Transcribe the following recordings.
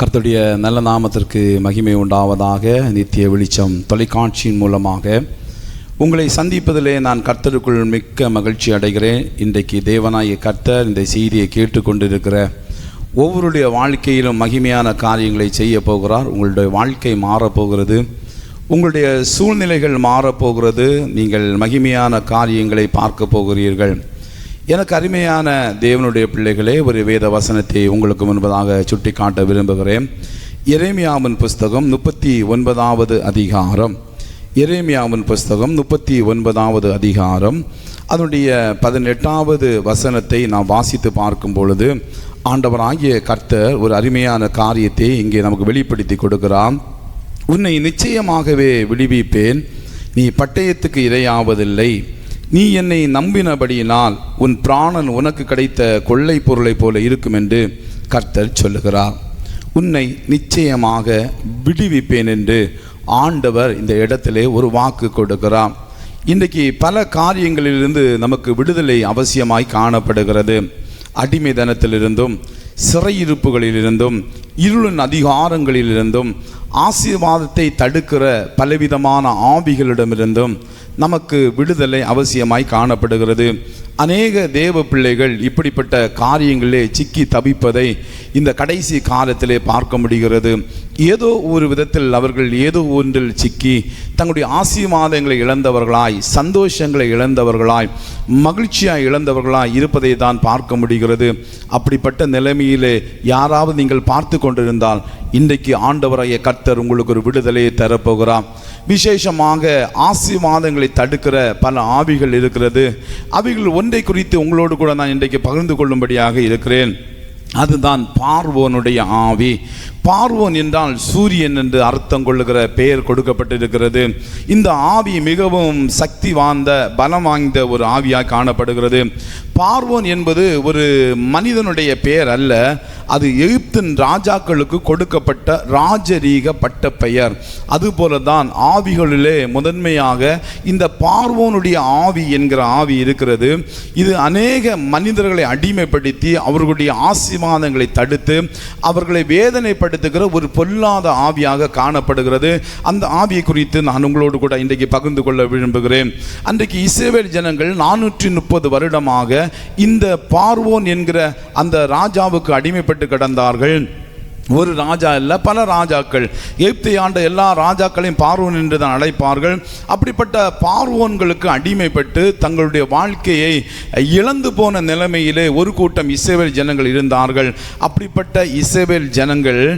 கர்த்தருடைய நல்ல நாமத்திற்கு மகிமை உண்டாவதாக. நித்திய வெளிச்சம் தொலைக்காட்சியின் மூலமாக உங்களை சந்திப்பதிலே நான் கர்த்தருக்குள் மிக்க மகிழ்ச்சி அடைகிறேன். இன்றைக்கு தேவனாகிய கர்த்தர் இந்த செய்தியை கேட்டுக்கொண்டிருக்கிற ஒவ்வொருடைய வாழ்க்கையிலும் மகிமையான காரியங்களை செய்ய போகிறார். உங்களுடைய வாழ்க்கை மாறப்போகிறது, உங்களுடைய சூழ்நிலைகள் மாறப்போகிறது, நீங்கள் மகிமையான காரியங்களை பார்க்க போகிறீர்கள். எனக்கு அருமையான தேவனுடைய பிள்ளைகளே, ஒரு வேத வசனத்தை உங்களுக்கு முன்பதாக சுட்டி காட்ட விரும்புகிறேன். எரேமியாவின் புஸ்தகம் 39வது அதிகாரம். எரேமியாவின் புஸ்தகம் 39வது அதிகாரம் அதனுடைய 18வது வசனத்தை நாம் வாசித்து பார்க்கும் பொழுது ஆண்டவராகிய கர்த்தர் ஒரு அருமையான காரியத்தை இங்கே நமக்கு வெளிப்படுத்தி கொடுக்கிறான். உன்னை நிச்சயமாகவே விடுவிப்பேன், நீ பட்டயத்துக்கு இரையாவதில்லை. நீ என்னை நம்பினபடியினால் உன் பிராணன் உனக்கு கிடைத்த கொள்ளை பொருளை போல இருக்கும் என்று கர்த்தர் சொல்லுகிறார். உன்னை நிச்சயமாக விடுவிப்பேன் என்று ஆண்டவர் இந்த இடத்திலே ஒரு வாக்கு கொடுக்கிறார். இன்றைக்கு பல காரியங்களிலிருந்து நமக்கு விடுதலை அவசியமாய் காணப்படுகிறது. அடிமைதனத்திலிருந்தும், சிறையிருப்புகளிலிருந்தும், இருளின் அதிகாரங்களிலிருந்தும், ஆசீர்வாதத்தை தடுக்கிற பலவிதமான ஆவிகளிடமிருந்தும் நமக்கு விடுதலை அவசியமாய் காணப்படுகிறது. அநேக தேவ பிள்ளைகள் இப்படிப்பட்ட காரியங்களே சிக்கி தவிப்பதை இந்த கடைசி காலத்திலே பார்க்க முடிகிறது. ஏதோ ஒரு விதத்தில் அவர்கள் ஏதோ ஒன்றில் சிக்கி தங்களுடைய ஆசீர்வாதங்களை இழந்தவர்களாய், சந்தோஷங்களை இழந்தவர்களாய், மகிழ்ச்சியாய் இழந்தவர்களாய் இருப்பதை தான் பார்க்க முடிகிறது. அப்படிப்பட்ட நிலைமையிலே யாராவது நீங்கள் பார்த்து கொண்டிருந்தால் இன்றைக்கு ஆண்டவராகிய கர்த்தர் உங்களுக்கு ஒரு விடுதலையை தரப்போகிறார். விசேஷமாக ஆசீர்வாதங்களை தடுக்கிற பல ஆவிகள் இருக்கிறது. அவைகள் ஒன்றை குறித்து உங்களோடு கூட நான் இன்றைக்கு பகிர்ந்து கொள்ளும்படியாக இருக்கிறேன். அதுதான் பார்வோனுடைய ஆவி. பார்வோன் என்றால் சூரியன் என்று அர்த்தம் கொள்ளுகிற பெயர் கொடுக்கப்பட்டிருக்கிறது. இந்த ஆவி மிகவும் சக்தி வாய்ந்த, பலம் வாய்ந்த ஒரு ஆவியாக காணப்படுகிறது. பார்வோன் என்பது ஒரு மனிதனுடைய பெயர் அல்ல, அது எகிப்தின் ராஜாக்களுக்கு கொடுக்கப்பட்ட ராஜரீக பட்ட பெயர். அதுபோல தான் ஆவிகளிலே முதன்மையாக இந்த பார்வோனுடைய ஆவி என்கிற ஆவி இருக்கிறது. இது அநேக மனிதர்களை அடிமைப்படுத்தி அவர்களுடைய ஆசீர்வாதங்களை தடுத்து அவர்களை வேதனைப்படுத்துகிற ஒரு பொல்லாத ஆவியாக காணப்படுகிறது. அந்த ஆவியை குறித்து நான் உங்களோடு கூட இன்றைக்கு பகிர்ந்து கொள்ள விரும்புகிறேன். அன்றைக்கு இஸ்ரவேல் ஜனங்கள் 430 வருடமாக இந்த பார்வோன் என்கிற அந்த ராஜாவுக்கு அடிமைப்பட்டு கிடந்தார்கள். ஒரு ராஜா இல்லை, பல ராஜாக்கள். எகிப்தை ஆண்ட எல்லா ராஜாக்களையும் பார்வோன் என்று தான் அழைப்பார்கள். அப்படிப்பட்ட பார்வோன்களுக்கு அடிமைப்பட்டு தங்களுடைய வாழ்க்கையை இழந்து போன நிலைமையிலே ஒரு கூட்டம் இஸ்ரவேல் ஜனங்கள் இருந்தார்கள். அப்படிப்பட்ட இஸ்ரவேல் ஜனங்களை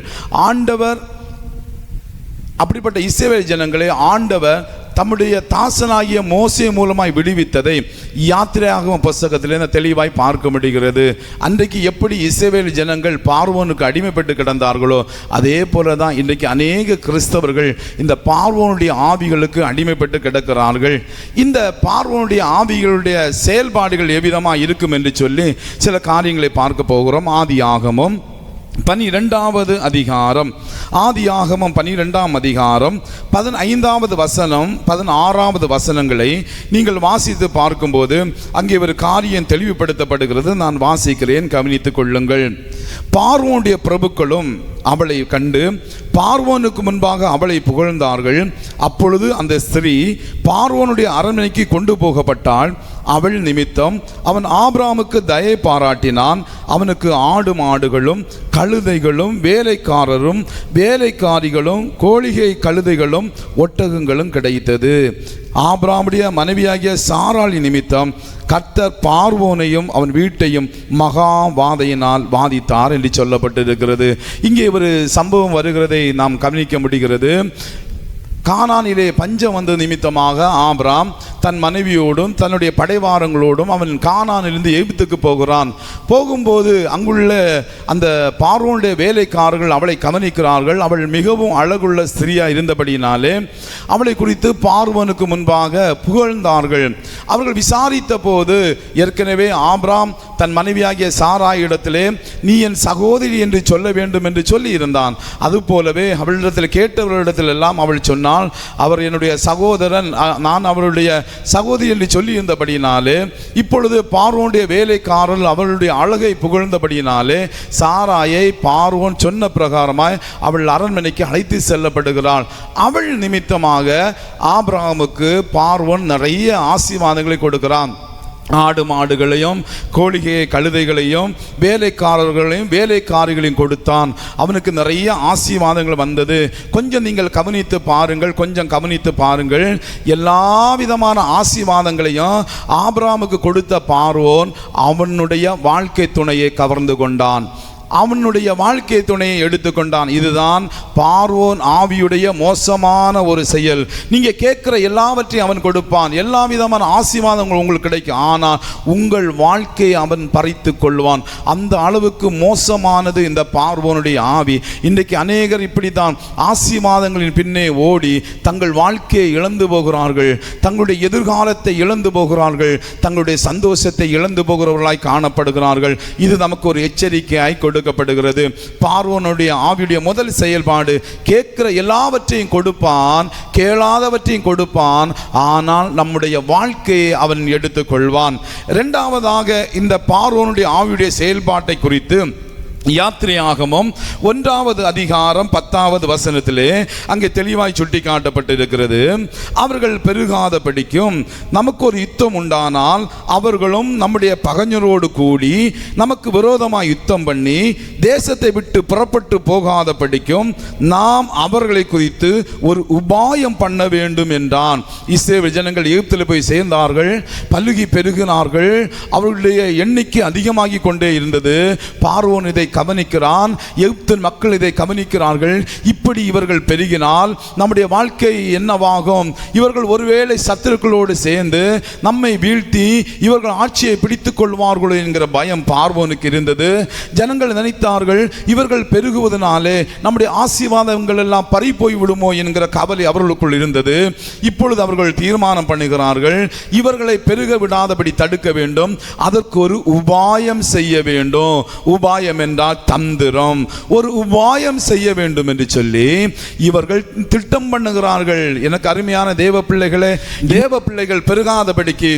ஆண்டவர் தம்முடைய தாசனாகிய மோசே மூலமாய் விடுவித்ததை யாத்திரையாகம புஸ்தகத்திலே தெளிவாய் பார்க்க முடிகிறது. அன்றைக்கு எப்படி இஸ்ரவேல் ஜனங்கள் பார்வோனுக்கு அடிமைப்பட்டு கிடந்தார்களோ அதே போல தான் இன்றைக்கு அநேக கிறிஸ்தவர்கள் இந்த பார்வோனுடைய ஆவிகளுக்கு அடிமைப்பட்டு கிடக்கிறார்கள். இந்த பார்வோனுடைய ஆவிகளுடைய செயல்பாடுகள் எவ்விதமாக இருக்கும் என்று சொல்லி சில காரியங்களை பார்க்க போகிறோம். ஆதியாகமம் 12வது அதிகாரம். ஆதியாகமம் 12ஆம் அதிகாரம் 15வது வசனம் 16வது வசனங்களை நீங்கள் வாசித்து பார்க்கும்போது அங்கே ஒரு காரியம் தெளிவுபடுத்தப்படுகிறது. நான் வாசிக்கிறேன், கவனித்துக் கொள்ளுங்கள். பார்வோனுடைய பிரபுக்களும் அவளை கண்டு பார்வோனுக்கு முன்பாக அவளை புகழ்ந்தார்கள். அப்பொழுது அந்த ஸ்திரீ பார்வோனுடைய அரண்மனைக்கு கொண்டு போகப்பட்டாள். அவள் நிமித்தம் அவன் ஆபிரகாமுக்கு தயை பாராட்டினான். அவனுக்கு ஆடு மாடுகளும் கழுதைகளும் வேலைக்காரரும் வேலைக்காரிகளும் கோழிகை கழுதைகளும் ஒட்டகங்களும் கிடைத்தது. ஆபிரகாமுடைய மனைவியாகிய சாராளி நிமித்தம் கர்த்தர் பார்வோனையும் அவன் வீட்டையும் மகா வாதையினால் வாதித்தார் என்று சொல்லப்பட்டிருக்கிறது. இங்கே ஒரு சம்பவம் வருகிறதை நாம் கவனிக்க முடிகிறது. கானானிலே பஞ்சம் வந்த நிமித்தமாக ஆபிரகாம் தன் மனைவியோடும் தன்னுடைய படைவாரங்களோடும் அவன் கானானிலிருந்து எகிப்துக்கு போகிறான். போகும்போது அங்குள்ள அந்த பார்வோனுடைய வேலைக்காரர்கள் அவளை கவனிக்கிறார்கள். அவள் மிகவும் அழகுள்ள ஸ்திரியா இருந்தபடியினாலே அவளை குறித்து பார்வோனுக்கு முன்பாக புகழ்ந்தார்கள். அவர்கள் விசாரித்த போது ஏற்கனவே ஆபிரகாம் தன் மனைவியாகிய சாராய் இடத்திலே நீ என் சகோதரி என்று சொல்ல வேண்டும் என்று சொல்லி இருந்தான். அதுபோலவே அவளிடத்தில் கேட்டவர்களிடத்தில் எல்லாம் அவள் சொன்னாள், ஏனென்றால் அவர் என்னுடைய சகோதரன், நான் அவருடைய சகோதரி என்று சொல்லியிருந்தபடினாலே, இப்பொழுது பார்வோனுடைய வேலைக்காரர்கள் அவருடைய அழகை புகழ்ந்தபடியினாலே சாராயை பார்வோன் சொன்ன பிரகாரமாய் அவள் அரண்மனைக்கு அழைத்து செல்லப்படுகிறாள். அவள் நிமித்தமாக ஆபிரகாமுக்கு பார்வோன் நிறைய ஆசீர்வாதங்களை கொடுக்கிறான். ஆடு மாடுகளையும் கோழிகை கழுதைகளையும் வேலைக்காரர்களையும் வேலைக்காரிகளையும் கொடுத்தான். அவனுக்கு நிறைய ஆசீர்வாதங்கள் வந்தது. கொஞ்சம் நீங்கள் கவனித்து பாருங்கள், கொஞ்சம் கவனித்து பாருங்கள். எல்லா விதமான ஆசீர்வாதங்களையும் ஆபிரகாமுக்கு கொடுத்த பார்வோன் அவனுடைய வாழ்க்கை துணையை கவர்ந்து கொண்டான், அவனுடைய வாழ்க்கை துணையை எடுத்துக்கொண்டான். இதுதான் பார்வோன் ஆவியுடைய மோசமான ஒரு செயல். நீங்க கேட்கிற எல்லாவற்றையும் அவன் கொடுப்பான், எல்லா விதமான ஆசீர்வாதங்கள் உங்களுக்கு கிடைக்கும். ஆனால் உங்கள் வாழ்க்கையை அவன் பறித்து கொள்வான். அந்த அளவுக்கு மோசமானது இந்த பார்வோனுடைய ஆவி. இன்றைக்கு அநேகர் இப்படித்தான் ஆசீர்வாதங்களின் பின்னே ஓடி தங்கள் வாழ்க்கையை இழந்து போகிறார்கள், தங்களுடைய எதிர்காலத்தை இழந்து போகிறார்கள், தங்களுடைய சந்தோஷத்தை இழந்து போகிறவர்களாய் காணப்படுகிறார்கள். இது நமக்கு ஒரு எச்சரிக்கையாய் கொடுக்கப்படுகிறது. பார்வோனுடைய ஆவியுடைய முதல் செயல்பாடு, கேட்கிற எல்லாவற்றையும் கொடுப்பான், கேளாதவற்றையும் கொடுப்பான், ஆனால் நம்முடைய வாழ்க்கையை அவன் எடுத்துக்கொள்வான். இரண்டாவதாக இந்த பார்வோனுடைய ஆவியுடைய செயல்பாட்டை குறித்து யாத்திரையாகமம் 1வது அதிகாரம் 10வது வசனத்திலே அங்கே தெளிவாய் சுட்டி காட்டப்பட்டிருக்கிறது. அவர்கள் பெருகாத படிக்கும் நமக்கு ஒரு யுத்தம் உண்டானால் அவர்களும் நம்முடைய பகைஞரோடு கூடி நமக்கு விரோதமாய் யுத்தம் பண்ணி தேசத்தை விட்டு புறப்பட்டு போகாத படிக்கும் நாம் அவர்களை குறித்து ஒரு உபாயம் பண்ண வேண்டும் என்றான். இஸ்ரவேல் ஜனங்கள் எகிப்தில் போய் சேர்ந்தார்கள், பல்லுகி பெருகினார்கள், அவர்களுடைய எண்ணிக்கை அதிகமாகி கொண்டே இருந்தது. பார்வோன் இதை கவனிக்கிறான், எகிப்தின் மக்கள் இதை கவனிக்கிறார்கள். இப்படி இவர்கள் பெருகினால் நம்முடைய வாழ்க்கை என்னவாகும்? இவர்கள் ஒருவேளை சத்துருக்களோடு சேர்ந்து நம்மை வீழ்த்தி இவர்கள் ஆட்சியை பிடித்துக் கொள்வார்களோ என்கிற பயம் பார்வோனுக்கு இருந்தது. ஜனங்கள் நினைத்தார்கள், இவர்கள் பெருகுவதனாலே நம்முடைய ஆசீர்வாதங்கள் எல்லாம் பறி போய் விடுமோ என்கிற கவலை அவர்களுக்குள் இருந்தது. இப்பொழுது அவர்கள் தீர்மானம் பண்ணுகிறார்கள், இவர்களை பெருக விடாதபடி தடுக்க வேண்டும், அதற்கு ஒரு உபாயம் செய்ய வேண்டும். உபாயம் என்றால் தந்திரம், ஒரு உபாயம் செய்ய வேண்டும் என்று சொல்லி இவர்கள் திட்டம் பண்ணுகிறார்கள். எனக்கு அருமையான தேவ பிள்ளைகளே, தேவ பிள்ளைகள் பெருகாதபடிக்கு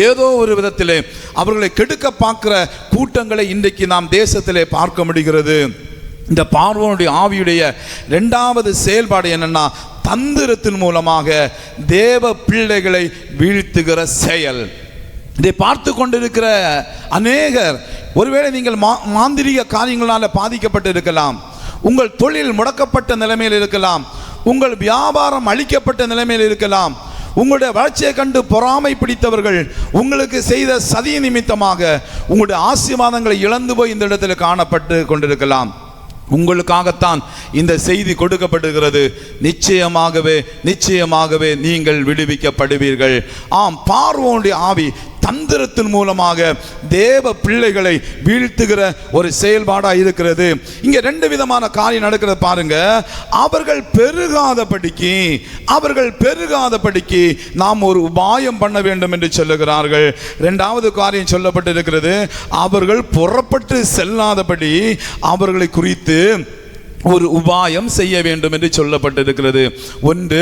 ஏதோ ஒரு விதத்திலே அவர்களை கெடுக்க பார்க்கிற கூட்டங்களை இன்றைக்கு நாம் தேசத்திலே பார்க்க முடிகிறது. இந்த பார்வோனுடைய ஆவியுடைய இரண்டாவது செயல்பாடு என்னன்னா, தந்திரத்தின் மூலமாக தேவ பிள்ளைகளை வீழ்த்துகிற செயல். இதை பார்த்து கொண்டிருக்கிற அநேகர், ஒருவேளை நீங்கள் மாந்திரிக காரியங்களால் பாதிக்கப்பட்டு இருக்கலாம், உங்கள் தொழில் முடக்கப்பட்ட நிலைமையில் இருக்கலாம், உங்கள் வியாபாரம் அழிக்கப்பட்ட நிலைமையில் இருக்கலாம், உங்களுடைய வளர்ச்சியை கண்டு பொறாமை பிடித்தவர்கள் உங்களுக்கு செய்த சதி நிமித்தமாக உங்களுடைய ஆசீர்வாதங்களை இழந்து போய் இந்த இடத்தில் காணப்பட்டு கொண்டிருக்கலாம். உங்களுக்காகத்தான் இந்த செய்தி கொடுக்கப்படுகிறது. நிச்சயமாகவே நீங்கள் விடுவிக்கப்படுவீர்கள். ஆம், பார்வோனுடைய ஆவி தந்திரத்தின் மூலமாக தேவ பிள்ளைகளை வீழ்த்துகிற ஒரு செயல்பாடாக இருக்கிறது. இங்க ரெண்டு விதமான காரியம் நடக்கிறது பாருங்க. அவர்கள் பெருகாதபடிக்கு நாம் ஒரு உபாயம் பண்ண வேண்டும் என்று சொல்லுகிறார்கள். இரண்டாவது காரியம் சொல்லப்பட்டிருக்கிறது, அவர்கள் புறப்பட்டு செல்லாதபடி அவர்களை குறித்து ஒரு உபாயம் செய்ய வேண்டும் என்று சொல்லப்பட்டிருக்கிறது. ஒன்று,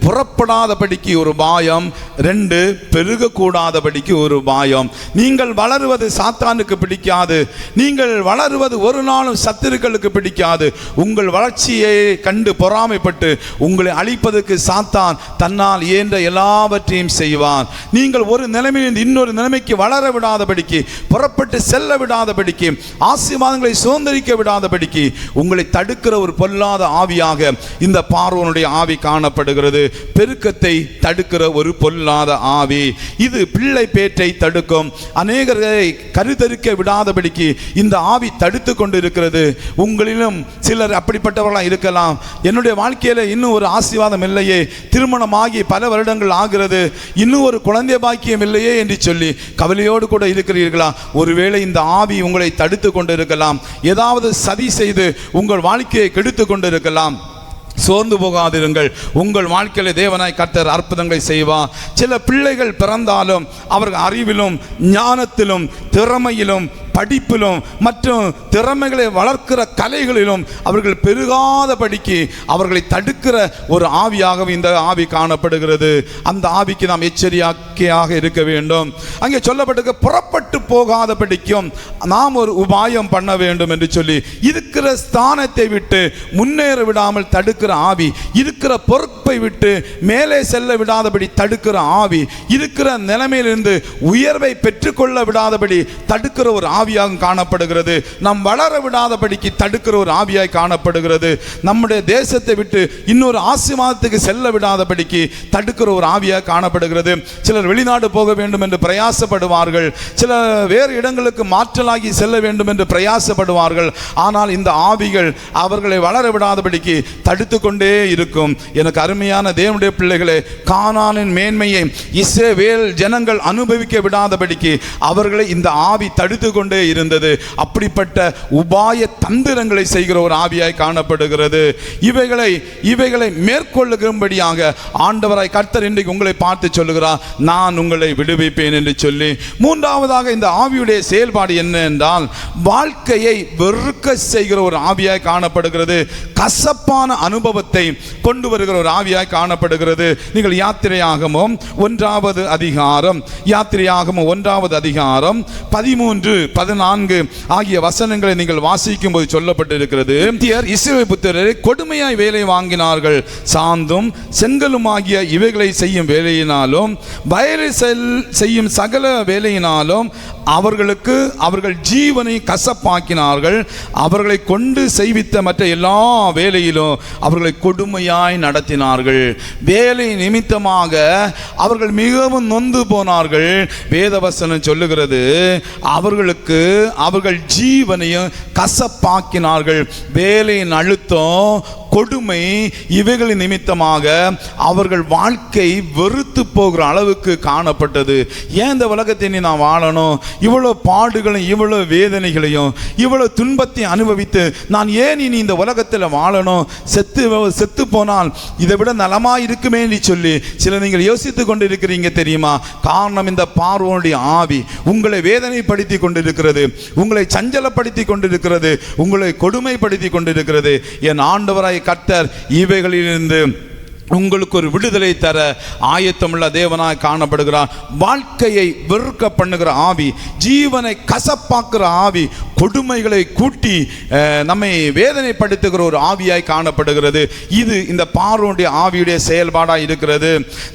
புறப்படாதபடிக்கு ஒரு உபாயம். ரெண்டு, பெருகக்கூடாதபடிக்கு ஒரு உபாயம். நீங்கள் வளருவது சாத்தானுக்கு பிடிக்காது, நீங்கள் வளருவது ஒரு நாளும் சத்துருக்களுக்கு பிடிக்காது. உங்கள் வளர்ச்சியை கண்டு பொறாமைப்பட்டு உங்களை அழிப்பதற்கு சாத்தான் தன்னால் இயன்ற எல்லாவற்றையும் செய்வான். நீங்கள் ஒரு நிலைமையில் இன்னொரு நிலைமைக்கு வளர விடாதபடிக்கு, புறப்பட்டு செல்ல விடாதபடிக்கு, ஆசீர்வாதங்களை சுதந்திரிக்க விடாதபடிக்கு உங்களை தடுக்கிற ஒரு பொல்லாத ஆவியாக இந்த பார்வோனுடைய ஆவி காணப்படுகிறது. பெருக்கத்தை தடுக்கிற ஒரு பொல்லாத ஆவி இது. பிள்ளை பேற்றை தடுக்கும், அநேகரை கருத்தரிக்க விடாதபடிக்கு இந்த ஆவி தடுத்து கொண்டு இருக்கிறது. உங்களிலும் சிலர் அப்படிப்பட்டவர்களாக இருக்கலாம். என்னுடைய வாழ்க்கையில இன்னும் ஒரு ஆசீர்வாதம் இல்லையே, திருமணமாகி பல வருடங்கள் ஆகிறது, இன்னும் ஒரு குழந்தை பாக்கியம் இல்லையே என்று சொல்லி கவலையோடு கூட இருக்கிறீர்களா? ஒருவேளை இந்த ஆவி உங்களை தடுத்து கொண்டு இருக்கலாம், ஏதாவது சதி செய்து உங்கள் வாழ்க்கையை கெடுத்து கொண்டு இருக்கலாம். சோர்ந்து போகாதிருங்கள். உங்கள் வாழ்க்கையில தேவனாய் கர்த்தர் அற்புதங்களை செய்வார். சில பிள்ளைகள் பிறந்தாலும் அவர்கள் அறிவிலும் ஞானத்திலும் திறமையிலும் படிப்பிலும் மற்றும் திறமைகளை வளர்க்கிற கலைகளிலும் அவர்கள் பெருகாதபடிக்கு அவர்களை தடுக்கிற ஒரு ஆவியாக இந்த ஆவி காணப்படுகிறது. அந்த ஆவிக்கு நாம் எச்சரிக்கையாக இருக்க வேண்டும். அங்கே சொல்லப்பட்டிருக்க புறப்பட்டு போகாதபடிக்கும் நாம் ஒரு உபாயம் பண்ண வேண்டும் என்று சொல்லி இருக்கிற ஸ்தானத்தை விட்டு முன்னேற விடாமல் தடுக்கிற ஆவி, இருக்கிற பொறுப்பை விட்டு மேலே செல்ல விடாதபடி தடுக்கிற ஆவி, இருக்கிற நிலைமையிலிருந்து உயர்வை பெற்றுக்கொள்ள விடாதபடி தடுக்கிற ஒரு ஆவியாக காணப்படுகிறது. நாம் வளர விடாதபடிக்கு தடுக்கிற ஒரு ஆவியாய் காணப்படுகிறது. நம்முடைய தேசத்தை விட்டு இன்னொரு ஆசீர்வாதத்துக்கு செல்ல விடாதபடிக்கு தடுக்கிற ஒரு ஆவியாக காணப்படுகிறது. சிலர் வெளிநாடு போக வேண்டும் என்று பிரயாசப்படுவார்கள், சிலர் வேறு இடங்களுக்கு மாற்றலாகி செல்ல வேண்டும் என்று பிரயாசப்படுவார்கள். ஆனால் இந்த ஆவிகள் அவர்களை வளர விடாதபடிக்கு தடுத்து கொண்டே இருக்கும். எனக்கு அருமையான தேவனுடைய பிள்ளைகளே, கானானின் மேன்மையை இஸ்ரவேல் ஜனங்கள் அனுபவிக்க விடாதபடிக்கு அவர்களை இந்த ஆவி தடுத்து கொண்டே இருந்தது. அப்படிப்பட்ட உபாய தந்திரங்களை செய்கிற ஒரு ஆவியாய் காணப்படுகிறது. இவைகளை மேற்கொள்ளும்படியாக ஆண்டவராய் கர்த்தர் இன்றைக்கு உங்களை பார்த்து சொல்லுகிறார், நான் உங்களை விடுவிப்பேன் என்று சொல்லி. மூன்றாவதாக இந்த ஆவியுடைய செயல்பாடு என்ன என்றால், வாழ்க்கையை வெறுக்க செய்கிற ஒரு ஆவியாய் காணப்படுகிறது. கசப்பான அனுபவத்தை கொண்டு வருகிற ஒரு ஆவியாய் காணப்படுகிறது. நீங்கள் யாத்திரையாகமம் 1வது அதிகாரம் 13-14 ஆகிய வசனங்களை நீங்கள் வாசிக்கும் போது சொல்லப்பட்டிருக்கிறது. இஸ்ரவேல் புத்திரரை கொடுமையாய் வேலை வாங்கினார்கள், சாந்தும் செங்கலும் ஆகிய இவைகளை செய்யும் வேலையினாலும் வயலில் செய்யும் சகல வேலையினாலும் அவர்கள் ஜீவனை கசப்பாக்கினார்கள். அவர்களை கொண்டு செய்வித்த மற்ற எல்லா வேலையிலும் அவர்களை கொடுமையாய் நடத்தினார்கள். வேலை நிமித்தமாக அவர்கள் மிகவும் நொந்து போனார்கள். வேதவசனம் சொல்லுகிறது, அவர்கள் ஜீவனையும் கசப்பாக்கினார்கள். வேலையின் அழுத்தம், கொடுமை, இவைகளின் நிமித்தமாக அவர்கள் வாழ்க்கை வெறுத்து போகிற அளவுக்கு காணப்பட்டது. ஏன் இந்த உலகத்தை நான் வாழணும், இவ்வளவு பாடுகளையும் இவ்வளவு வேதனைகளையும் இவ்வளவு துன்பத்தை அனுபவித்து நான் ஏன் இனி இந்த உலகத்தில் வாழணும், செத்து போனால் இதை விட நலமாய் இருக்குமே என்று சொல்லி சில நீங்கள் யோசித்துக் கொண்டிருக்கிறீங்க தெரியுமா? காரணம், இந்த பார்வோனுடைய ஆவி உங்களை வேதனைப்படுத்தி கொண்டிருக்கிறது, உங்களை சஞ்சலப்படுத்தி கொண்டிருக்கிறது, உங்களை கொடுமைப்படுத்தி கொண்டிருக்கிறது. என் ஆண்டவராய் கர்த்தர் இவைகளிலிருந்து உங்களுக்கு ஒரு விடுதலை தர ஆயத்தமுள்ள தேவனாய் காணப்படுகிறார். வாழ்க்கையை வெறுக்க பண்ணுகிற ஆவி, ஜீவனை கசப்பாக்குற ஆவி, கொடுமைகளை கூட்டி நம்மை வேதனைப்படுத்துகிற ஒரு ஆவியாய் காணப்படுகிறது. இது இந்த பார்வோனுடைய ஆவியுடைய செயல்பாடாக இருக்கிறது.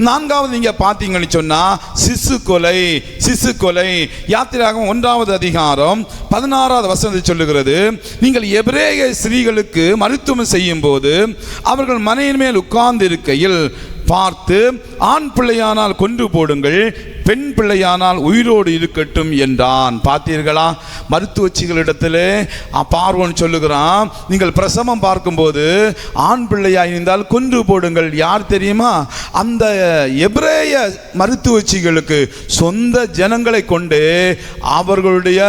நான்காவது நீங்க பார்த்தீங்கன்னு சொன்னா சிசு கொலை. யாத்திரையாகமம் 1வது அதிகாரம் 16வது வசனத்தை சொல்லுகிறது, நீங்கள் எபிரேய ஸ்திரீகளுக்கு மருத்துவம் செய்யும் போது அவர்கள் மனையின் மேல் உட்கார்ந்து கையில் பார்த்து, ஆண் பிள்ளையானால் கொன்று போடுங்கள், பெண் பிள்ளையானால் உயிரோடு இருக்கட்டும் என்றான். பார்த்தீர்களா? மருத்துவச்சிகளிடத்திலே பார்வோன் சொல்லுகிறான், நீங்கள் பிரசவம் பார்க்கும்போது ஆண் பிள்ளையாய் இருந்தால் கொன்று போடுங்கள். யார் தெரியுமா? அந்த எபிரேய மருத்துவச்சிகளுக்கு சொந்த ஜனங்களை கொண்டு அவர்களுடைய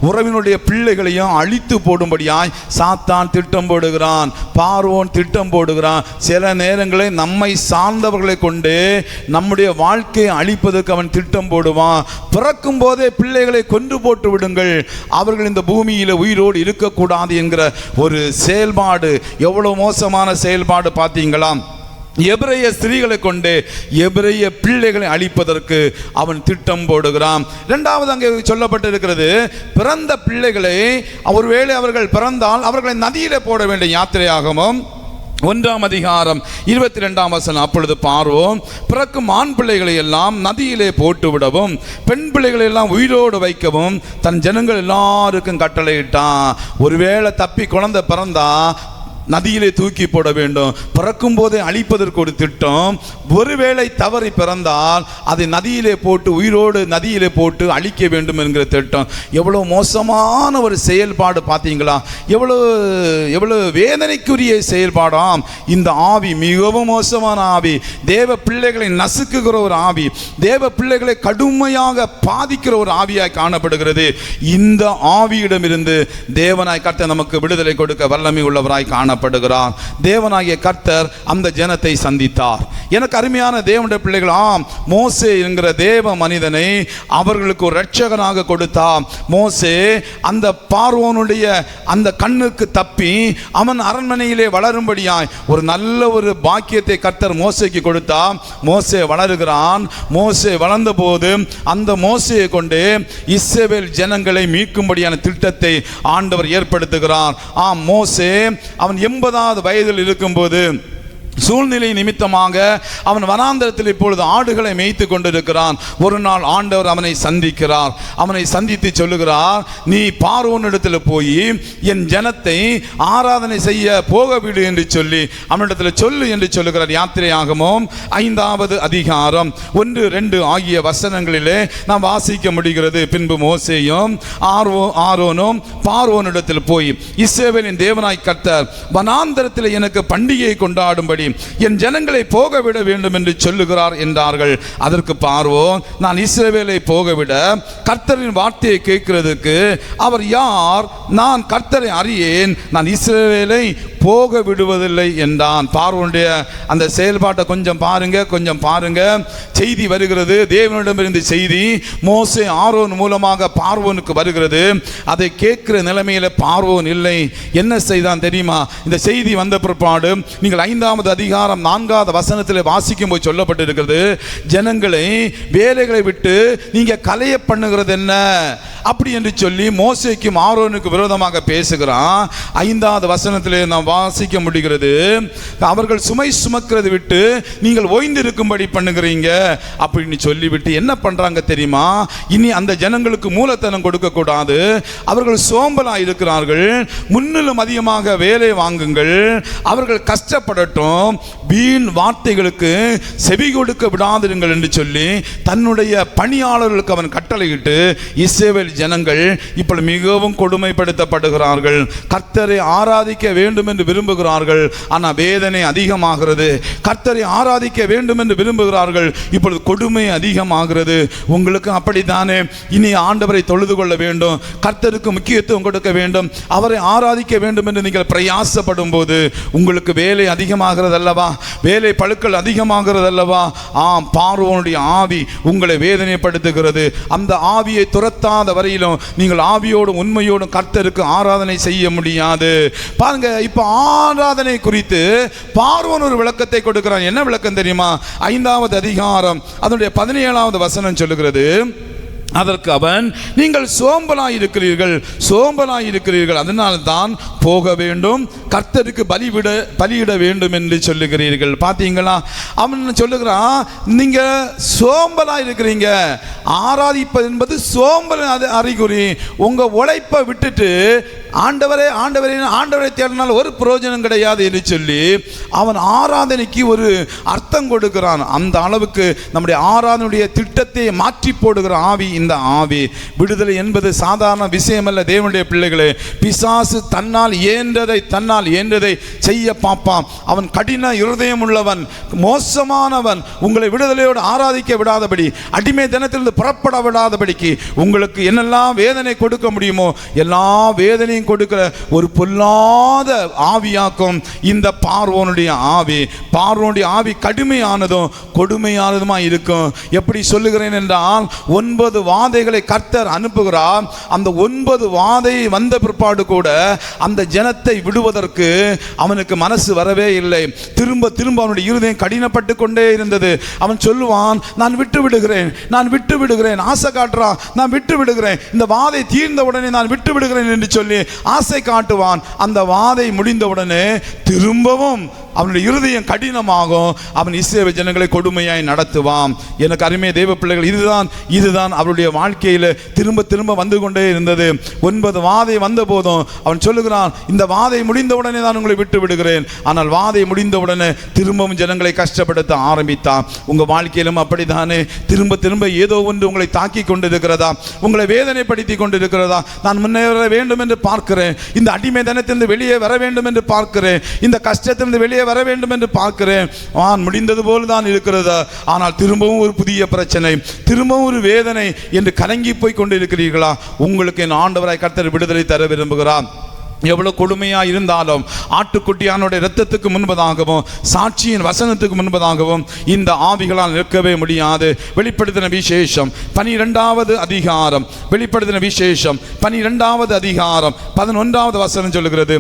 உறவினுடைய பிள்ளைகளையும் அழித்து போடும்படியாய் சாத்தான் திட்டம் போடுகிறான், பார்வோன் திட்டம் போடுகிறான். சில நேரங்களில் நம்மை சார்ந்தவர்களை கொண்டு நம்முடைய வாழ்க்கையை அழிப்பதற்கு அவன் திட்டம் போடுவான். பிறக்கும் போதே பிள்ளைகளை கொன்று போட்டு விடுங்கள், அவர்கள் இந்த பூமியில் உயிரோடு இருக்கக்கூடாது என்கிற ஒரு செயல்பாடு. எவ்வளவு மோசமான செயல்பாடு பார்த்தீங்களா? எபிரேய ஸ்திரீகளை கொண்டு எபிரேய பிள்ளைகளை அழிப்பதற்கு அவன் திட்டம் போடுகிறான். இரண்டாவது அங்கே சொல்லப்பட்டிருக்கிறது, பிறந்த பிள்ளைகளை ஒருவேளை அவர்கள் பிறந்தால் அவர்களை நதியிலே போட வேண்டும். யாத்திரையாகமம் 1ஆம் அதிகாரம் 22ஆம் வசனம், அப்பொழுது பார்வோன் பிறக்கும் ஆண் பிள்ளைகளை எல்லாம் நதியிலே போட்டு விடவும் பெண் பிள்ளைகளை எல்லாம் உயிரோடு வைக்கவும் தன் ஜனங்கள் எல்லாருக்கும் கட்டளையிட்டான். ஒருவேளை தப்பி குழந்தை பிறந்தா நதியிலே தூக்கி போட வேண்டும். பிறக்கும் போதே அழிப்பதற்கு ஒரு திட்டம். ஒருவேளை தவறி பிறந்தால் அதை நதியிலே போட்டு உயிரோடு நதியிலே போட்டு அழிக்க வேண்டும் என்கிற திட்டம். எவ்வளவு மோசமான ஒரு செயல்பாடு பார்த்தீங்களா? எவ்வளவு வேதனைக்குரிய செயல்பாடாம் இந்த ஆவி. மிகவும் மோசமான ஆவி, தேவ பிள்ளைகளை நசுக்குகிற ஒரு ஆவி, தேவ பிள்ளைகளை கடுமையாக பாதிக்கிற ஒரு ஆவியாய் காணப்படுகிறது. இந்த ஆவியிடமிருந்து தேவனாய் கர்த்தர் நமக்கு விடுதலை கொடுக்க வல்லமை உள்ளவராய் காண பண்ணப்படுகிறார். தேவனாகிய கர்த்தர் அந்த ஜனத்தை சந்தித்தார். எனக்கு அருமையான தேவனுடைய பிள்ளைகள், ஆம், மோசே என்கிற தேவ மனிதனை அவர்களுக்கு ஒரு இரட்சகனாக கொடுத்தார். மோசே அந்த பார்வோனுடைய அந்த கண்ணுக்கு தப்பி அவன் அரண்மனையிலே வளரும்படியாய் ஒரு நல்ல ஒரு பாக்கியத்தை கர்த்தர் மோசேக்கு கொடுத்தார். மோசே வளருகிறான். மோசே வளர்ந்த போது அந்த மோசேயை கொண்டு இஸ்ரவேல் ஜனங்களை மீட்கும்படியான திட்டத்தை ஆண்டவர் ஏற்படுத்துகிறார். ஆம், மோசே அவன் 80வது வயதில் இருக்கும்போது சூழ்நிலை நிமித்தமாக அவன் வனாந்தரத்தில் இப்பொழுது ஆடுகளை மேய்த்து கொண்டிருக்கிறான். ஒரு நாள் ஆண்டவர் அவனை சந்திக்கிறார். அவனை சந்தித்து சொல்லுகிறார், நீ பார்வோனிடத்தில் போய் என் ஜனத்தை ஆராதனை செய்ய போகவிடு என்று சொல்லி அவனிடத்தில் சொல்லு என்று சொல்லுகிறார். யாத்திரையாகமம் 5வது அதிகாரம் 1, 2 ஆகிய வசனங்களிலே நாம் வாசிக்க முடிகிறது. பின்பு மோசேயும் ஆரோனும் பார்வோனிடத்தில் போய், இஸ்ரவேலின் தேவனாய் கர்த்தர் வனாந்தரத்தில் எனக்கு பண்டிகையை கொண்டாடும்படி என் ஜனங்களை போக விட வேண்டும் என்று சொல்லுகிறார் என்றார்கள். அதற்கு பார்வோன், நான் இஸ்ரவேலை போகவிட கர்த்தரின் வார்த்தையை கேட்கிறதுக்கு அவர் யார்? நான் கர்த்தரை அறியேன், நான் இஸ்ரவேலை போக விடுவதில்லை என்றான். பார்வோனுடைய அந்த செயல்பாட்டை கொஞ்சம் பாருங்க. செய்தி வருகிறது, தேவனிடமிருந்து செய்தி மோசே ஆரோன் மூலமாக பார்வோனுக்கு வருகிறது. அதை கேட்கிற நிலைமையில பார்வோன் இல்லை. என்ன செய்தான் தெரியுமா? இந்த செய்தி வந்த பிற்பாடு நீங்கள் 5வது அதிகாரம் 4வது வசனத்தில் வாசிக்கும் போது சொல்லப்பட்டிருக்கிறது, ஜனங்களை வேலைகளை விட்டு நீங்க கலைய பண்ணுகிறது என்ன அப்படி என்று சொல்லி மோசேக்கும் ஆரோனுக்கு விரோதமாக பேசுகிறான். 5வது வசனத்திலே நாம் வாசிக்க முடிகிறது, அவர்கள் சுமை சுமக்கிறது விட்டு நீங்கள் ஓய்ந்திருக்கும்படி பண்ணுகிறீங்க அப்படின்னு சொல்லிவிட்டு என்ன பண்றாங்க தெரியுமா? இனி அந்த ஜனங்களுக்கு மூலத்தனம் கொடுக்க கூடாது, அவர்கள் சோம்பலா இருக்கிறார்கள், முன்னிலும் அதிகமாக வேலை வாங்குங்கள், அவர்கள் கஷ்டப்படட்டும், வீண் வார்த்தைகளுக்கு செவி கொடுக்க விடாதிருங்கள் என்று சொல்லி தன்னுடைய பணியாளர்களுக்கு அவன் கட்டளையிட்டு இஸ்ரவேல் ஜனங்கள் இப்பொழுது மிகவும் கொடுமைப்படுத்தப்படுகிறார்கள். கர்த்தரை ஆராதிக்க வேண்டும் என்று விரும்புகிறார்கள், ஆனால் வேதனை அதிகமாகிறது. கர்த்தரை ஆராதிக்க வேண்டும் என்று விரும்புகிறார்கள், இப்பொழுது கொடுமை அதிகமாகிறது. உங்களுக்கு அப்படித்தானே? இனி ஆண்டவரை தொழுது கொள்ள வேண்டும், கர்த்தருக்கு முக்கியத்துவம் கொடுக்க வேண்டும், அவரை ஆராதிக்க வேண்டும் என்று நீங்கள் பிரயாசப்படும் போது உங்களுக்கு வேலை அதிகமாகிறது அல்லவா? வேலை பழுக்கள் அதிகமாகிறது அல்லவா? ஆம், பார்வோனுடைய ஆவி உங்களை வேதனைப்படுத்துகிறது. அந்த ஆவியை துரத்தாத வரையிலும் நீங்கள் ஆவியோடும் உண்மையோடும் கர்த்தருக்கு ஆராதனை செய்ய முடியாது. பாருங்க, இப்ப ஆராதனை குறித்து பார்வோன் ஒரு விளக்கத்தை கொடுக்கிறான். என்ன விளக்கம் தெரியுமா? 5வது அதிகாரம் அதனுடைய 17வது வசனம் சொல்லுகிறது, அதற்கு அவன், நீங்கள் சோம்பலாயிருக்கிறீர்கள், அதனால் தான் போக வேண்டும், கர்த்தருக்கு பலியிட வேண்டும் என்று சொல்லுகிறீர்கள். பார்த்தீங்களா? அவன் சொல்லுகிறான், நீங்க சோம்பலாயிருக்கிறீங்க. ஆராதிப்பது என்பது சோம்பல் அறிகுறி. உங்க உழைப்பை விட்டுட்டு ஆண்டவரை தேடினால் ஒரு பிரயோஜனம் கிடையாது என்று சொல்லி அவன் ஆராதனைக்கு ஒரு அர்த்தம் கொடுக்கிறான். அந்த அளவுக்கு நம்முடைய ஆராதனையுடைய திட்டத்தை மாற்றி போடுகிற ஆவி இந்த ஆவி. விடுதலை என்பது சாதாரண விஷயம் அல்ல தேவனுடைய பிள்ளைகளே. பிசாசு தன்னால் இயன்றதை செய்ய பார்ப்பான். அவன் கடின இருதயம் உள்ளவன், மோசமானவன். உங்களை விடுதலையோடு ஆராதிக்க விடாதபடி, அடிமை தினத்திலிருந்து புறப்பட விடாதபடிக்கு உங்களுக்கு என்னெல்லாம் வேதனை கொடுக்க முடியுமோ எல்லா வேதனையும் கொடுக்கிற ஒரு பொல்லாத ஆவியாக்கும் இந்த பார்வோனுடைய ஆவி. பார்வோனுடைய ஆவி கடுமையானதும் கொடுமையானதுமா இருக்கும். எப்படி சொல்லுகிறேன் என்றால், 9 வாதைகளை கர்த்தர் அனுப்புகிறார். அந்த 9 வாதை வந்த பிற்பாடு கூட அந்த ஜனத்தை விடுவதற்கு அவனுக்கு மனசு வரவே இல்லை. திரும்ப அவனுடைய இருதயம் கடினப்பட்டு கொண்டே இருந்தது. அவன் சொல்லுவான், நான் விட்டு விடுகிறேன், ஆசை காட்டுறான், நான் விட்டு விடுகிறேன், இந்த வாதை தீர்ந்த உடனே நான் விட்டு விடுகிறேன் என்று சொல்லி ஆசை காட்டுவான். அந்த வாதை முடிந்தவுடனே திரும்பவும் அவனுடைய இருதயம் கடினமாகும். அவன் இஸ்ரவேல் ஜனங்களை கொடுமையாய் நடத்துவான். எனக்கு அருமை தேவ பிள்ளைகள், இதுதான் அவருடைய வாழ்க்கையில் திரும்ப வந்து கொண்டே இருந்தது. 9 வாதை வந்த போதும் அவன் சொல்லுகிறான், இந்த வாதை முடிந்தவுடனே நான் உங்களை விட்டு விடுகிறேன். ஆனால் வாதை முடிந்தவுடனே திரும்பவும் ஜனங்களை கஷ்டப்படுத்த ஆரம்பித்தான். உங்க வாழ்க்கையிலும் அப்படித்தானே? திரும்ப ஏதோ ஒன்று உங்களை தாக்கி கொண்டிருக்கிறதா? உங்களை வேதனைப்படுத்தி கொண்டிருக்கிறதா? நான் முன்னேற வேண்டும் என்று பார்க்கிறேன், இந்த அடிமை தனத்திலிருந்து வெளியே வர வேண்டும் என்று பார்க்கிறேன், இந்த கஷ்டத்திலிருந்து வெளியே வர வேண்டும் என்று பார்க்கிறேன். முடிந்தது போல தான் இருக்கிறதா? ஆனால் திரும்பவும் ஒரு புதிய பிரச்சனை, திரும்பவும் ஒரு வேதனை என்று கலங்கி போய் கொண்டிருக்கிறீர்களா? உங்களுக்கு என் ஆண்டவராய் கர்த்தர் விடுதலை தர விரும்புகிறார். எவ்வளவு கொடுமையா இருந்தாலும் ஆட்டுக்குட்டியானுடைய இரத்தத்துக்கு முன்பதாகவும் சாட்சியின் வசனத்துக்கு முன்பதாகவும் இந்த ஆவிகளால் நிற்கவே முடியாது. வெளிப்படுத்தின விசேஷம் 12வது அதிகாரம், வெளிப்படுத்தின விசேஷம் 12வது அதிகாரம் 11வது வசனம் சொல்லுகிறது,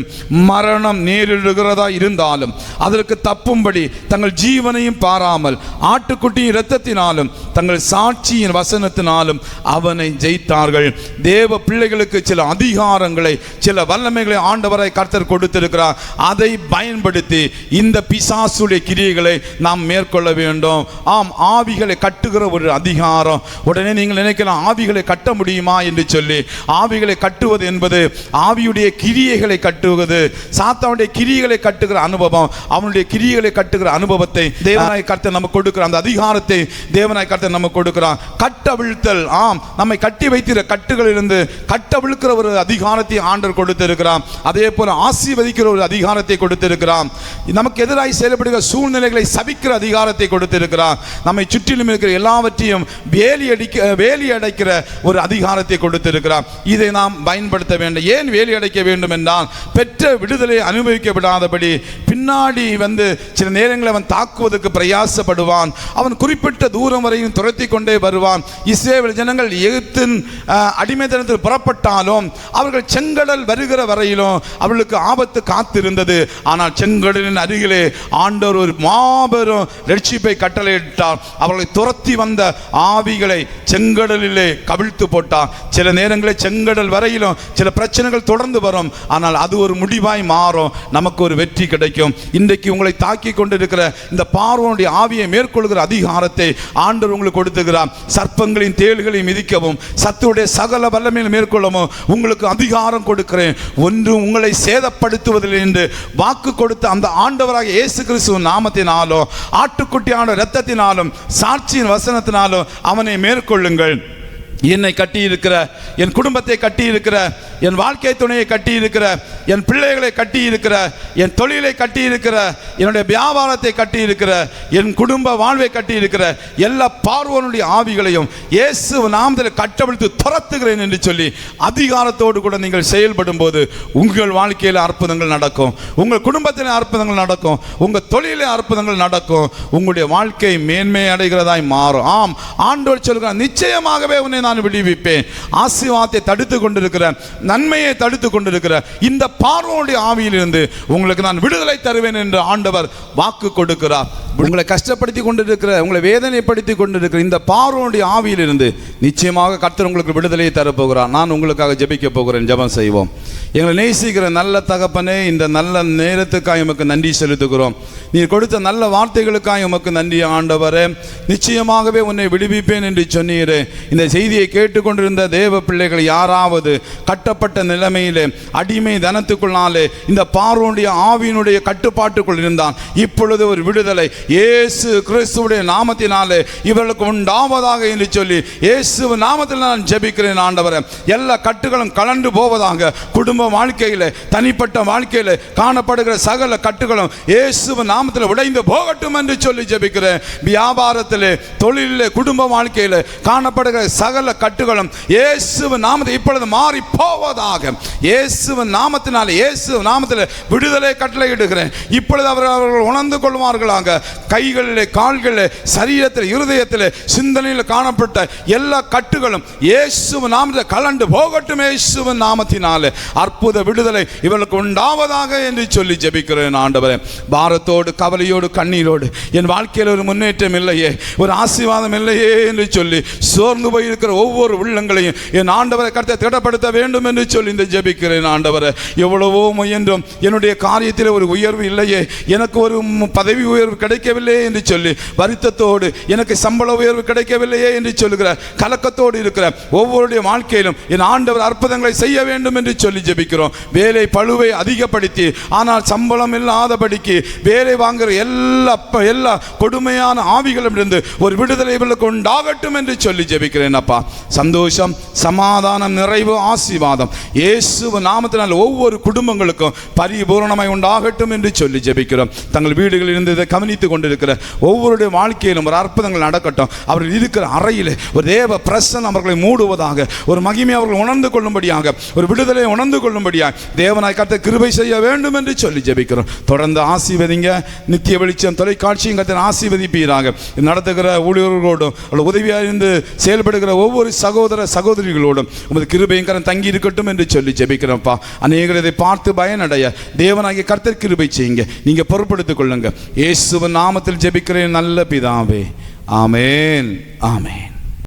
மரணம் நேரிடுகிறதா இருந்தாலும் அதற்கு தப்பும்படி தங்கள் ஜீவனையும் பாராமல் ஆட்டுக்குட்டியின் இரத்தத்தினாலும் தங்கள் சாட்சியின் வசனத்தினாலும் அவனை ஜெயித்தார்கள். தேவ பிள்ளைகளுக்கு சில அதிகாரங்களை, சில வல்லமைகளை ஆண்டவரை கர்த்தர் கொடுத்திருக்கிறார். அதை பயன்படுத்தி இந்த பிசாசுடைய கிரியைகளை நாம் மேற்கொள்ள வேண்டும். ஆம், ஆவிகளை கட்டுகிற ஒரு அதிகாரம். உடனே நீங்கள் நினைக்கலாம், ஆவிகளை கட்ட முடியுமா என்று சொல்லி. ஆவிகளை கட்டுவது என்பது ஆவியுடைய கிரியைகளை கட்டுவது, சாத்தானுடைய கிரியைகளை கட்டுகிற அனுபவம், அவனுடைய கிரியைகளை கட்டுகிற அனுபவத்தை தேவனாய் கர்த்தர் நமக்கு கொடுக்கிறார். அந்த அதிகாரத்தை தேவனாய் கர்த்தர் நமக்கு கொடுக்கிறார். கட்டவிழ்த்தல், ஆம், நம்மை கட்டி வைத்திருக்கிற கட்டுகளிலிருந்து கட்டவிழ்க்கிற ஒரு அதிகாரத்தை ஆண்டவர் கொடுத்திருக்கிறார். அதே போல ஆசீர்வதிக்கிற ஒரு அதிகாரத்தை கொடுத்திருக்கிறார். நமக்கு எதிராய் செயல்படுகிற சூழ்நிலைகளை சபிக்கிற அதிகாரத்தை கொடுத்திருக்கிறார். நம்மை சுற்றிலும் இருக்கிற எல்லாவற்றையும் வேலி அடைக்கிற ஒரு அதிகாரத்தை கொடுத்திருக்கிறார். இதை நாம் பயன்படுத்த வேண்டும். ஏன் வேலி அடைக்க வேண்டும் என்றால், பெற்ற விடுதலை அனுபவிக்க விடாதபடி பின்னாடி சில நேரங்களில் அவன் தாக்குவதற்கு பிரயாசப்படுவான். அவன் குறிப்பிட்ட தூரம் வரையும் துரத்தி கொண்டே வருவான். இஸ்ரவேல் ஜனங்கள் எகிப்தின் அடிமைத்தனத்தில் புறப்பட்டாலும் அவர்கள் செங்கடல் வருகிற வரையிலும் அவர்களுக்கு ஆபத்து காத்திருந்தது. ஆனால் செங்கடலின் அருகிலே ஆண்டவர் ஒரு மாபெரும் ரட்சிப்பை கட்டளையிட்டார். அவர்களை துரத்தி வந்த ஆவிகளை செங்கடலிலே கவிழ்த்து போட்டார். சில நேரங்களில் செங்கடல் வரையிலும் சில பிரச்சனைகள் தொடர்ந்து வரும். ஆனால் அது ஒரு முடிவாய் மாறும், நமக்கு ஒரு வெற்றி கிடைக்கும். இன்றைக்கு உங்களை தாக்கி கொண்டிருக்கிற இந்த பார்வோனுடைய ஆவியை மேற்கொள்கிற அதிகாரத்தை ஆண்டவர் உங்களுக்கு கொடுத்துகிறார். சர்ப்பங்களின் தேள்களை மிதிக்கவும் சத்துடைய சகல வல்லமையை மேற்கொள்ளவும் உங்களுக்கு அதிகாரம் கொடுக்கிறேன். ஒன்றும் உங்களை சேதப்படுத்துவதில்லை என்று வாக்கு கொடுத்த அந்த ஆண்டவராக இயேசு கிறிஸ்துவின் நாமத்தினாலும் ஆட்டுக்குட்டியான இரத்தத்தினாலும் சாட்சியின் வசனத்தினாலும் அவனை மேற்கொள்ளுங்கள். என்னை கட்டியிருக்கிற, என் குடும்பத்தை கட்டியிருக்கிற, என் வாழ்க்கை துணையை கட்டியிருக்கிற, என் பிள்ளைகளை கட்டியிருக்கிற, என் தொழிலை கட்டியிருக்கிற, என்னுடைய வியாபாரத்தை கட்டியிருக்கிற, என் குடும்ப வாழ்வை கட்டியிருக்கிற எல்லா பார்வோனுடைய ஆவிகளையும் இயேசு நாமத்தில் கட்டவிழ்த்து துரத்துகிறேன் என்று சொல்லி அதிகாரத்தோடு கூட நீங்கள் செயல்படும் போது உங்கள் வாழ்க்கையில் அற்புதங்கள் நடக்கும், உங்கள் குடும்பத்தில் அற்புதங்கள் நடக்கும், உங்கள் தொழிலில் அற்புதங்கள் நடக்கும், உங்களுடைய வாழ்க்கை மேன்மை அடைகிறதாய் மாறும். ஆம், ஆண்டவர் சொல்கிறார், நிச்சயமாகவே உன்னை நான் விடுவிப்பேன். ஆசீர்வாதத்தை தடுத்து கொண்டிருக்கிற, நன்மையை தடுத்து கொண்டிருக்கிற இந்த பார்வோனுடைய ஆவியிலிருந்து உங்களுக்கு நான் விடுதலை தருவேன் என்று ஆண்டவர் வாக்கு கொடுக்கிறார். உங்களை கஷ்டப்படுத்தி கொண்டிருக்கிற, உங்களை வேதனைப்படுத்தி கொண்டிருக்கிற இந்த பார்வோனுடைய ஆவியிலிருந்து நிச்சயமாக கர்த்தர் உங்களுக்கு விடுதலையை தரப்போகிறார். நான் உங்களுக்காக ஜெபிக்க போகிறேன். ஜெபம் செய்வோம். எங்களை நேசிக்கிற நல்ல தகப்பனே, இந்த நல்ல நேரத்துக்காக உமக்கு நன்றி செலுத்துகிறோம். நீர் கொடுத்த நல்ல வார்த்தைகளுக்காக உமக்கு நன்றி ஆண்டவரே. நிச்சயமாகவே உன்னை விடுவிப்பேன் என்று சொன்னீரே. இந்த செய்தியை கேட்டுக்கொண்டிருந்த தேவ பிள்ளைகள் யாராவது கட்டப்பட்ட நிலைமையிலே அடிமை தனத்துக்குள்ளாலே இந்த பார்வோனுடைய ஆவியினுடைய கட்டுப்பாட்டுக்குள் இருந்தான், இப்பொழுது ஒரு விடுதலை இயேசு கிறிஸ்துவுடைய நாமத்தினாலே இவர்களுக்கு உண்டாவதாக என்று சொல்லி இயேசு நாமத்தில் நான் ஜெபிக்கிறேன் ஆண்டவரே. எல்லா கட்டுகளும் கலந்து போவதாக. குடும்ப வாழ்க்கையில, தனிப்பட்ட வாழ்க்கையில காணப்படுகிற சகல கட்டுகளும் இயேசு நாமத்தில் உடைந்து போகட்டும் என்று சொல்லி ஜெபிக்கிறேன். வியாபாரத்திலே, தொழிலிலே, குடும்ப வாழ்க்கையில காணப்படுகிற சகல கட்டுகளும் இயேசு நாமத்தில் இப்பொழுது மாறி போவதாக. இயேசு நாமத்தினாலே, இயேசு நாமத்தில் விடுதலை கட்டளையிடுகிறேன். இப்பொழுது அவர்கள் உணர்ந்து கொள்வார்களாக. கைகளிலே, கால்களிலே, சரீரத்தில், இருதயத்தில், சிந்தனையில் காணப்பட்ட எல்லா கட்டுகளும் இயேசு நாமத்தில் கலந்து போகட்டும். இயேசு நாமத்தினாலே அற்புத விடுதலை இவர்களுக்கு உண்டாவதாக என்று சொல்லி ஜெபிக்கிறேன் ஆண்டவரே. பாரத்தோடு, கவலையோடு, கண்ணீரோடு என் வாழ்க்கையில் ஒரு முன்னேற்றம் இல்லையே, ஒரு ஆசீர்வாதம் இல்லையே என்று சொல்லி சோர்ந்து போயிருக்கிற ஒவ்வொரு உள்ளங்களையும் என் ஆண்டவரை கர்த்தர் திடப்படுத்த வேண்டும் என்று சொல்லி இந்த ஜெபிக்கிறேன் ஆண்டவரே. எவ்வளவோ முயன்றும் என்னுடைய காரியத்தில் ஒரு உயர்வு இல்லையே, எனக்கு ஒரு பதவி உயர்வு கிடைக்கவில்லை என்று சொல்லி வருத்தத்தோடு, எனக்கு சம்பள உயர்வு கிடைக்கவில்லையே என்று சொல்லுகிற கலக்கத்தோடு இருக்கிற ஒவ்வொருடைய வாழ்க்கையிலும் என் ஆண்டவர் அற்புதங்களை செய்ய வேண்டும் என்று சொல்லி ஜெபிக்கிறோம். வேலை பளுவை அதிகப்படுத்தி ஆனால் சம்பளம் இல்லாதபடிக்கு வேலை வாங்குகிற எல்லா கொடுமையான ஆவிகளிடமிருந்து ஒரு விடுதலை இவர்களுக்கு உண்டாகட்டும் என்று சொல்லி ஜெபிக்கிறேன் அப்பா. சந்தோஷம், சமாதானம், நிறைவு, ஆசீர்வாதம் இயேசு நாமத்தினால் ஒவ்வொரு குடும்பங்களுக்கும் பரிபூரணமாய் உண்டாகட்டும் என்று சொல்லி ஜெபிக்கிறோம். ஜெபிக்கிறோம். தங்கள் வீடுகளில் இருந்து இதை கவனித்து கொண்டிருக்கிற ஒவ்வொருடைய வாழ்க்கையிலும் ஒரு அற்புதங்கள் நடக்கட்டும். அவர்கள் இருக்கிற அறையில் ஒரு தேவ பிரசன்னம் அவர்களை மூடுவதாக, ஒரு மகிமை அவர்கள் உணர்ந்து கொள்ளும்படியாக, ஒரு விடுதலை உணர்ந்து கொள்ளும்படியாக தேவனாய் கர்த்தர் கிருபை செய்ய வேண்டும் என்று சொல்லி ஜெபிக்கிறோம். தொடர்ந்து ஆசீர்வதிங்க. நித்திய வெளிச்சம் தொலைக்காட்சியும் கர்த்தர் ஆசீர்வதிப்பீராக. நடத்துகிற ஊழியர்களோடும் உதவியாக இருந்து செயல்படுகிற ஒவ்வொரு சகோதர சகோதரிகளோடும் உமது கிருபையும் கரம் தங்கி இருக்கட்டும் என்று சொல்லி ஜெபிக்கிறோம்ப்பா. அநேகர் இதை பார்த்து பயனடைய தேவனாகிய கர்த்தர் கிருபை செய்யுங்க. நீங்க பொறுப்படுத்திக் கொள்ளுங்க. இயேசுவின் நாமத்தில் ஜெபிக்கிறேன் நல்ல பிதாவே. ஆமென், ஆமென்.